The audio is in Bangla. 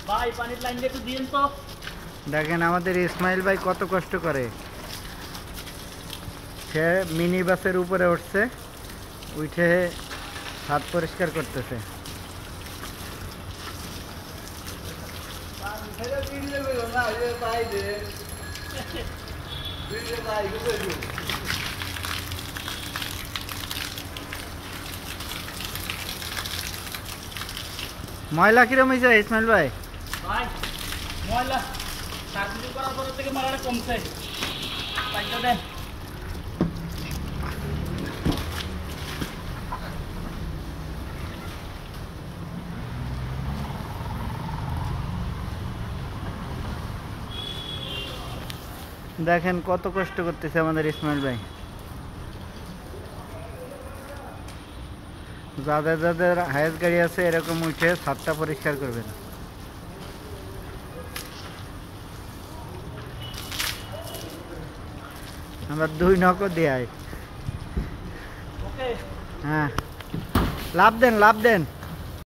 ভাই পানির লাইন একটু দিন তো। দেখেন আমাদের ইসমাইল ভাই কত কষ্ট করে, সে মিনি বাসের উপরে উঠছে, উঠে হাত পরিষ্কার করতেছে। ময়লা কিরম হয়েছে ইসমাইল ভাই? ভাই ময়লা সার্ভিসিং করার পর থেকে ময়লাটা কমছে, পাইটা দেন। দেখেন কত কষ্ট করতেছে আমাদের ইসমাইল ভাই। যাদের যাদের হায়েস গাড়ি আছে এরকম উঠে ছাদটা পরিষ্কার করবেন। আমরা 2 নকও দেয়। হ্যাঁ, লাভ দেন লাভ দেন।